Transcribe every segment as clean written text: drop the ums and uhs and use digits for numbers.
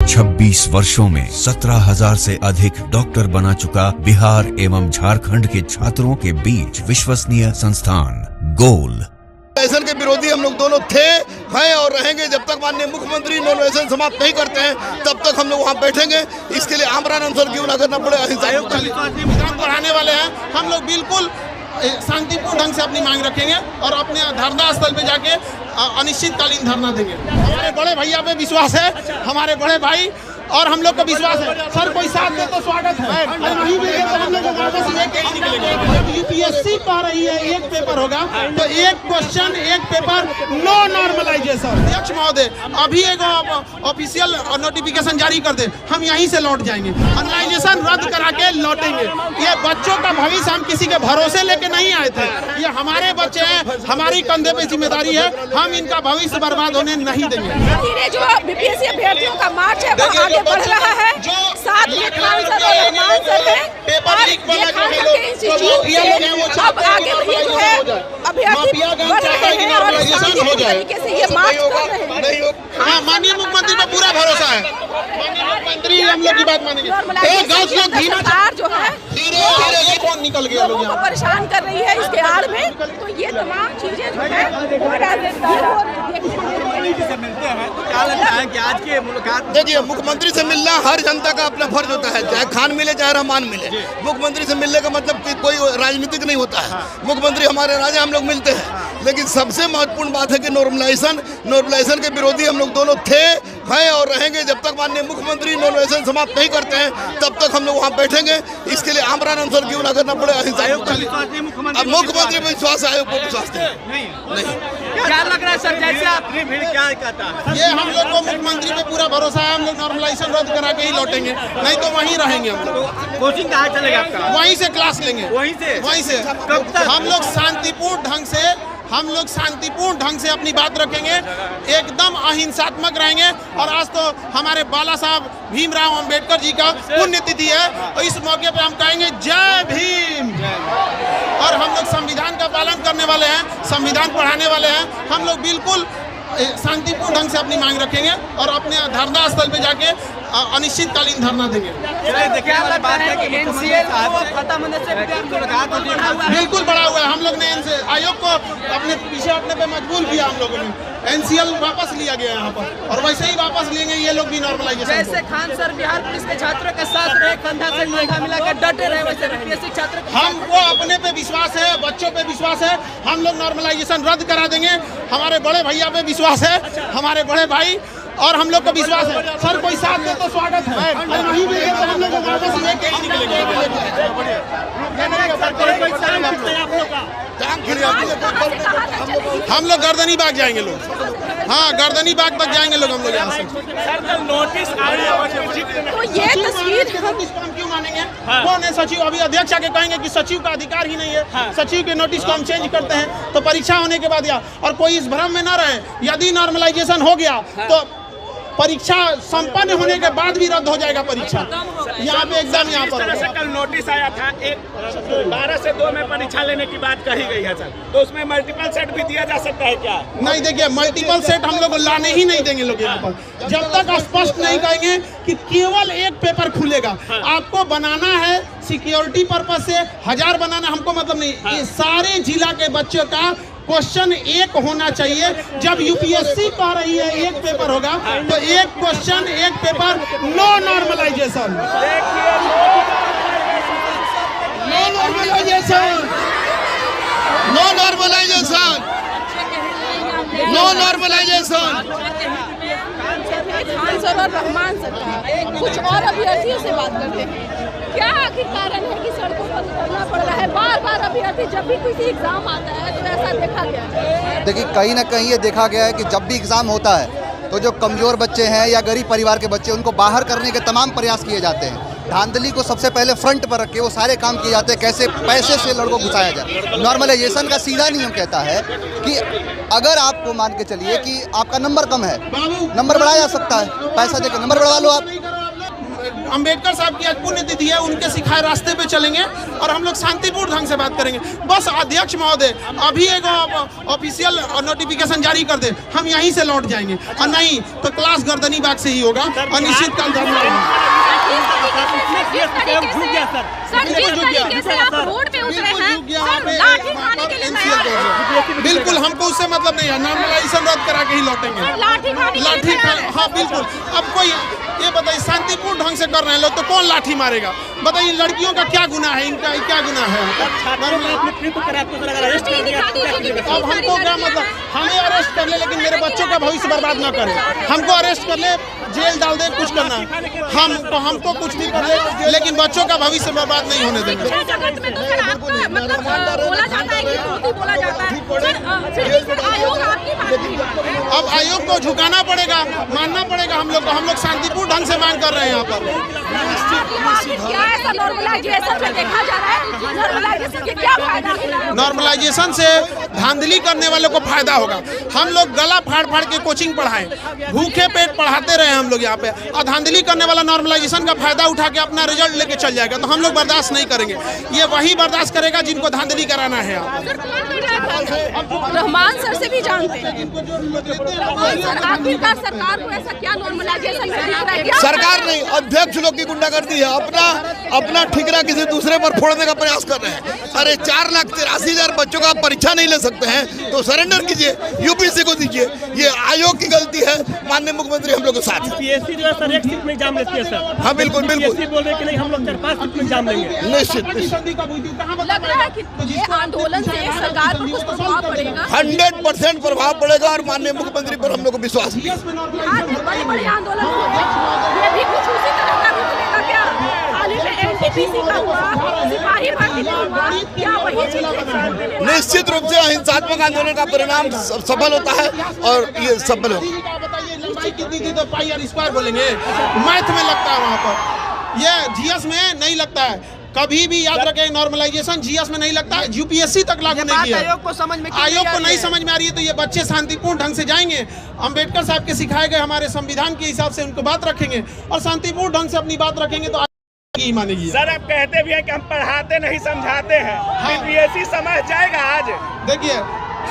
26 वर्षों में 17,000 से अधिक डॉक्टर बना चुका बिहार एवं झारखंड के छात्रों के बीच विश्वसनीय संस्थान गोल। नॉर्मलाइजेशन के विरोधी हम लोग दोनों थे, हैं और रहेंगे। जब तक माननीय मुख्यमंत्री नॉर्मलाइजेशन समाप्त नहीं करते हैं तब तक हम लोग वहाँ बैठेंगे। इसके लिए आमरण अनशन क्यों ना करना पड़े। बढ़ाने वाले हैं हम लोग, बिल्कुल शांतिपूर्ण ढंग से अपनी मांग रखेंगे और अपने धरना स्थल पे जाके अनिश्चितकालीन धरना देंगे। हमारे बड़े भैया पे विश्वास है, हमारे बड़े भाई और हम लोग का विश्वास है। सर कोई साथ दे तो स्वागत है, नहीं मिलेगा तो हम लोग वापस लेके ही निकलेंगे। यूपीएससी कह रही है एक पेपर होगा तो एक क्वेश्चन एक पेपर, नो नॉर्मलाइजेशन। अध्यक्ष महोदय अभी एक ऑफिशियल नोटिफिकेशन जारी कर दे, हम यहीं से लौट जाएंगे। नॉर्मलाइजेशन रद्द करा के लौटेंगे। ये बच्चों का भविष्य हम किसी के भरोसे लेके नहीं आए थे। ये हमारे बच्चे हैं, हमारी कंधे पे जिम्मेदारी है, हम इनका भविष्य बर्बाद होने नहीं देंगे। जो बीपीएससी अभ्यर्थियों का मार्च है वो आगे बढ़ रहा है। साथ में खान सर और रहमान सर है और ये खान सर के इंस्टीट्यूट से अब आगे ये जो है अभ्यर्थी बढ़ रहे हैं और शांतिपूर्ण तरीके से ये मार्च कर रहे हैं। हाँ, माननीय मुख्यमंत्री पर पूरा भरोसा है। माननीय मुख्यमंत्री हम लोग की बात मानेंगे। सरकार जो है फोन निकल गया, लोगों को परेशान कर रही है इसके आड़ में, तो ये तमाम चीजें जो है क्या लगता है कि आज के मुलाकात? देखिए, मुख्यमंत्री से मिलना हर जनता का अपना फर्ज होता है, चाहे खान मिले चाहे रहमान मिले। मुख्यमंत्री से मिलने का मतलब कि कोई राजनीतिक नहीं होता है। मुख्यमंत्री हमारे राजा, हम लोग मिलते हैं। लेकिन सबसे महत्वपूर्ण बात है कि नॉर्मलाइजेशन के विरोधी हम लोग दोनों थे, हैं और रहेंगे। जब तक माननीय मुख्यमंत्री नॉर्मलाइजेशन समाप्त नहीं करते हैं तब तक हम लोग वहाँ बैठेंगे। इसके लिए आमरण अनशन क्यों ना करना पड़े। मुख्यमंत्री पर विश्वास है, आयोग पर विश्वास नहीं। क्या लग रहा है सर, जैसे आप भीड़ क्या कहता है? ये हम लोग को मुख्यमंत्री पे पूरा भरोसा है, हम लोग नॉर्मलाइजेशन रद्द करा के ही लौटेंगे, नहीं तो वहीं रहेंगे। हम लोग कोचिंग कहाँ चलेगा आपका? वहीं से क्लास लेंगे, वहीं से। कब तक? हम लोग शांतिपूर्ण ढंग से अपनी बात रखेंगे, एकदम अहिंसात्मक रहेंगे। और आज तो हमारे बाला साहब भीमराव अंबेडकर जी का पुण्यतिथि है और इस मौके पे हम कहेंगे जय भीम। और हम लोग संविधान का पालन करने वाले हैं, संविधान पढ़ाने वाले हैं। हम लोग बिल्कुल शांतिपूर्ण ढंग से अपनी मांग रखेंगे और अपने धरना स्थल पे जाके अनिश्चितकालीन धरना देंगे। बिल्कुल बढ़ा हुआ है। हम लोग ने आयोग को अपने पीछे हटने पे मजबूर किया। हम लोगों ने एनसीएल वापस लिया गया यहाँ पर और वैसे ही वापस लेंगे ये लोग भी नॉर्मलाइजेशन। जैसे खान सर बिहार पुलिस के छात्रों के साथ रहे, कंधा से कंधा मिलाकर डटे रहे, वैसे बीपीएससी छात्र हमको अपने पे विश्वास है, बच्चों पे विश्वास है। हम लोग नॉर्मलाइजेशन रद्द करा देंगे। हमारे बड़े भैया पे विश्वास है, हमारे बड़े भाई और हम लोग का विश्वास है। सर कोई साथ दे तो स्वागत है, नहीं मिलेगा तो हम लोग वापस लेके ही निकलेंगे। हम लोग गर्दनी बाग जाएंगे लोग। हाँ, गर्दनी बाग तक जाएंगे लोग हम लोग यहाँ से। तो ये तस्वीर हम क्यों मानेंगे? कौन है सचिव? अभी अध्यक्ष आके कहेंगे कि सचिव का अधिकार ही नहीं है, सचिव के नोटिस को हम चेंज करते हैं तो परीक्षा होने के बाद या और कोई इस भ्रम में न रहे। यदि नॉर्मलाइजेशन हो गया तो परीक्षा संपन्न होने के बाद भी रद्द हो जाएगा परीक्षा। यहाँ पे एग्जाम यहाँ पर कल नोटिस आया था, 12 से 2 में परीक्षा लेने की बात कही गई है सर, तो उसमें मल्टीपल सेट भी दिया जा सकता है क्या? नहीं, देखिए मल्टीपल सेट हम लोग लाने ही नहीं देंगे लोग यहाँ पर, जब तक स्पष्ट नहीं कहेंगे कि केवल एक पेपर खुलेगा। आपको बनाना है सिक्योरिटी पर्पज से 1000 बनाना हमको मतलब नहीं। ये सारे जिला के बच्चों का क्वेश्चन एक होना चाहिए। जब यूपीएससी कह रही है एक पेपर होगा तो एक क्वेश्चन एक paper, no normalization. No normalization, no normalization, no normalization. Khan sir और रहमान सर का कुछ और अभ्यर्थियों से बात करते हैं। क्या आखिर कारण है कि सड़कों पर उतरना पड़ रहा है बार बार अभ्यर्थी? जब भी किसी एग्जाम आता है तो ऐसा देखा गया है। देखिए, कहीं ना कहीं ये देखा गया है कि जब भी एग्ज़ाम होता है तो जो कमज़ोर बच्चे हैं या गरीब परिवार के बच्चे, उनको बाहर करने के तमाम प्रयास किए जाते हैं। धांधली को सबसे पहले फ्रंट पर रख के वो सारे काम किए जाते हैं, कैसे पैसे से लड़कों को घुसाया जाए। नॉर्मलाइजेशन का सीधा नियम कहता है कि अगर आपको मान के चलिए कि आपका नंबर कम है, नंबर बढ़ाया जा सकता है, पैसा देकर नंबर बढ़ा लो आप। अंबेडकर साहब की आज पुण्यतिथि है, उनके सिखाए रास्ते पे चलेंगे और हम लोग शांतिपूर्ण ढंग से बात करेंगे। बस अध्यक्ष महोदय अभी एक ऑफिशियल नोटिफिकेशन जारी कर दे, हम यहीं से लौट जाएंगे, और नहीं तो क्लास गर्दनी बाग से ही होगा, अनिश्चितकाल धरना होगा। बिल्कुल हमको उससे मतलब नहीं है, नॉर्मलाइजेशन रद्द करा के ही लौटेंगे। लाठी हाँ बिल्कुल। अब कोई ये बताइए शांतिपूर्ण ढंग से कर रहे हैं लोग तो कौन लाठी मारेगा? बताइए लड़कियों का क्या गुनाह है, इनका क्या गुनाह है? अब हमको क्या मतलब, हमें अरेस्ट कर ले लेकिन मेरे बच्चों का भविष्य बर्बाद ना करे। हमको अरेस्ट कर ले, जेल डाल दे, कुछ करना हमको कुछ भी कर ले लेकिन बच्चों का भविष्य बर्बाद नहीं होने देंगे। अब आयोग को झुकाना पड़ेगा, मानना पड़ेगा हम लोग को। हम लोग शांतिपूर्ण ढंग से मांग कर रहे हैं यहाँ पर। नॉर्मलाइजेशन से धांधली करने वालों को फायदा होगा। हम लोग गला फाड़ फाड़ के कोचिंग पढ़ाएं, भूखे पेट पढ़ाते रहे हम लोग यहाँ पे, और धांधली करने वाला नॉर्मलाइजेशन का फायदा उठा के अपना रिजल्ट लेके चल जाएगा, तो हम लोग बर्दाश्त नहीं करेंगे। ये वही बर्दाश्त करेगा जिनको धांधली कराना है। रहमान सर से भी जानते हैं, आखिरकार सरकार को ऐसा क्या नॉर्मलाइजेशन में दिख रहा है? सरकार नहीं, अध्यक्ष लोग की गुंडागर्दी है। अपना ठिकरा किसी दूसरे पर फोड़ने का प्रयास कर रहे हैं। अरे 4,83,000 बच्चों का परीक्षा नहीं ले सकते हैं तो सरेंडर कीजिए, यूपीएससी को दीजिए। ये आयोग की गलती है, माननीय मुख्यमंत्री हम लोग के साथ। यूपीएससी जो है सर एक सीट में एग्जाम लेती है सर। हाँ बिल्कुल बिल्कुल बोल रहे कि नहीं हम लोग 4-5 सीट में एग्जाम लेंगे। निश्चित लग रहा है कि ये आंदोलन से सरकार पर कुछ प्रभाव पड़ेगा। 100% प्रभाव पड़ेगा और माननीय मुख्यमंत्री पर हम लोग को विश्वास है। बड़े आंदोलन ये भी कुछ उसी तरह का रूप लेगा क्या? हाल ही में एनटीपीसी का हुआ, सिपाही भर्ती का हुआ, क्या वही चीजें? निश्चित रूप से अहिंसात्मक आंदोलन का परिणाम सफल होता है और ये सफल होगा। बताइए लंबाई कितनी थी तो पाई और स्क्वायर बोलेंगे, मैथ में लगता है वहाँ पर, ये जीएस में नहीं लगता है। कभी भी याद रखें नॉर्मलाइजेशन जीएस में नहीं लगता है, यूपीएससी तक लागू नहीं किया। आयोग को नहीं समझ में आ रही है तो ये बच्चे शांतिपूर्ण ढंग से जाएंगे, अंबेडकर साहब के सिखाए गए हमारे संविधान के हिसाब से उनको बात रखेंगे और शांतिपूर्ण ढंग से अपनी बात रखेंगे तो ही मानेगी। सर आप कहते भी हैं कि हम पढ़ाते नहीं समझाते हैं, यूपीएससी समझ जाएगा आज। देखिए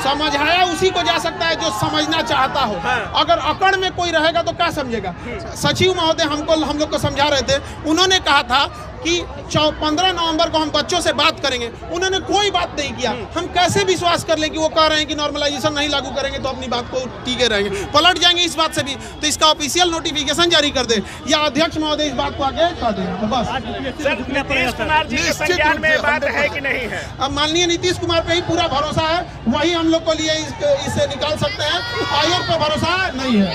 समझाया उसी को जा सकता है जो समझना चाहता हो। अगर अकड़ में कोई रहेगा तो क्या समझेगा? सचिव महोदय हम लोग को समझा रहे थे, उन्होंने कहा था कि 15 नवंबर को हम बच्चों से बात करेंगे, उन्होंने कोई बात नहीं किया। हम कैसे विश्वास कर लें कि वो कह रहे हैं कि नॉर्मलाइजेशन नहीं लागू करेंगे तो अपनी बात को टीके रहेंगे? पलट जाएंगे इस बात से भी, तो इसका ऑफिशियल नोटिफिकेशन जारी कर दे या अध्यक्ष महोदय इस बात को आगे कह दें। तो बस नीतीश कुमार जी के संज्ञान में बात है कि नहीं है? अब माननीय नीतीश कुमार पे ही पूरा भरोसा है, वही हम लोग को लिए इसे निकाल सकते हैं। आयोग पे भरोसा नहीं है।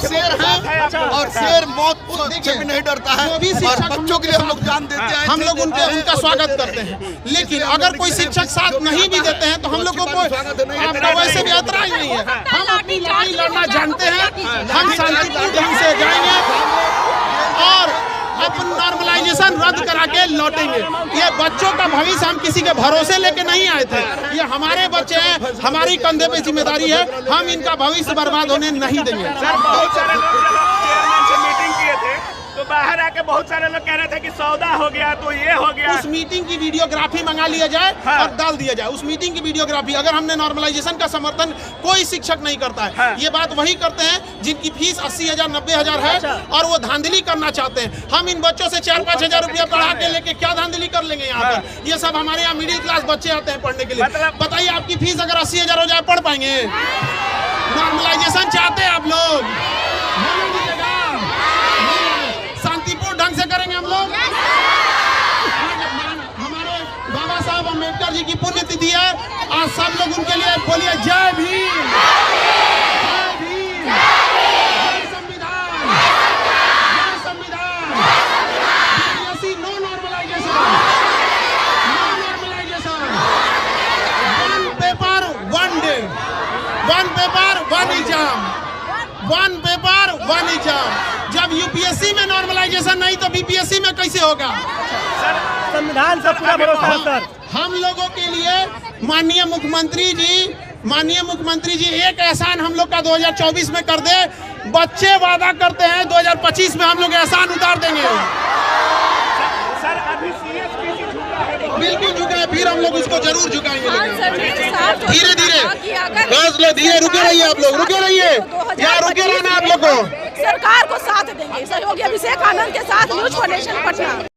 शेर है और शेर मौत से भी नहीं डरता है और बच्चों के लिए हम लोग जान देते हैं। हम लोग उनका स्वागत करते हैं, लेकिन अगर कोई शिक्षक साथ नहीं भी देते हैं तो हम लोग को आपका वैसे भी ऐतराज नहीं है। हम अपनी लड़ाई लड़ना जानते हैं, हम शांतिपूर्ण ढंग से जाएंगे और अपन नॉर्मलाइजेशन रद्द करा के लौटेंगे। ये बच्चों का भविष्य हम किसी के भरोसे लेके नहीं आए थे, ये हमारे बच्चे हैं, हमारी कंधे पे जिम्मेदारी है, हम इनका भविष्य बर्बाद होने नहीं देंगे। सर बहुत सारे लोग चेयरमैन से मीटिंग किए थे तो बाहर आके बहुत सारे लोग कह रहे थे कि सौदा हो गया तो ये हो गया। उस मीटिंग की वीडियोग्राफी मंगा लिया जाए और डाल दिया जाए, उस मीटिंग की वीडियोग्राफी। अगर हमने नॉर्मलाइजेशन का समर्थन कोई शिक्षक नहीं करता है, ये बात वही करते हैं जिनकी फीस 80,000 90,000 है और वो धांधली करना चाहते हैं। हम इन बच्चों से 4-5 हजार रुपया पढ़ा के लेके क्या धांधली कर लेंगे यहाँ पर? ये सब हमारे यहाँ मिडिल क्लास बच्चे आते हैं पढ़ने के लिए। बताइए आपकी फीस अगर 80,000 हो जाए पढ़ पाएंगे? नॉर्मलाइजेशन चाहते हैं आप लोग, शांतिपूर्ण ढंग से करेंगे हम लोग। हमारे बाबा साहब अम्बेडकर जी की पुण्यतिथि है, आज सब लोग उनके लिए बोलिए जय भीम, जय भीम, जय संविधान, जय संविधान। No normalization, no normalization. One paper one day, one paper one exam, one paper one exam. जब यूपीएससी में नॉर्मलाइजेशन नहीं तो बीपीएससी में कैसे होगा? संविधान से पूरा भरोसा है सर। हम लोगों के लिए माननीय मुख्यमंत्री जी माननीय मुख्यमंत्री जी एक एहसान हम लोग का 2024 में कर दे। बच्चे वादा करते हैं 2025 में हम लोग एहसान उतार देंगे। सर अभी सीएस किसी झुका है? बिल्कुल झुका है, फिर हम लोग उसको जरूर झुकाएंगे। धीरे धीरे बस लो, धीरे रुके रहिए आप लोग, रुके रहिए, यहाँ रुके रहना आप लोग को। सरकार को साथ देंगे। सहयोगी अभिषेक आनंद के साथ न्यूज़ फॉर नेशन पटना।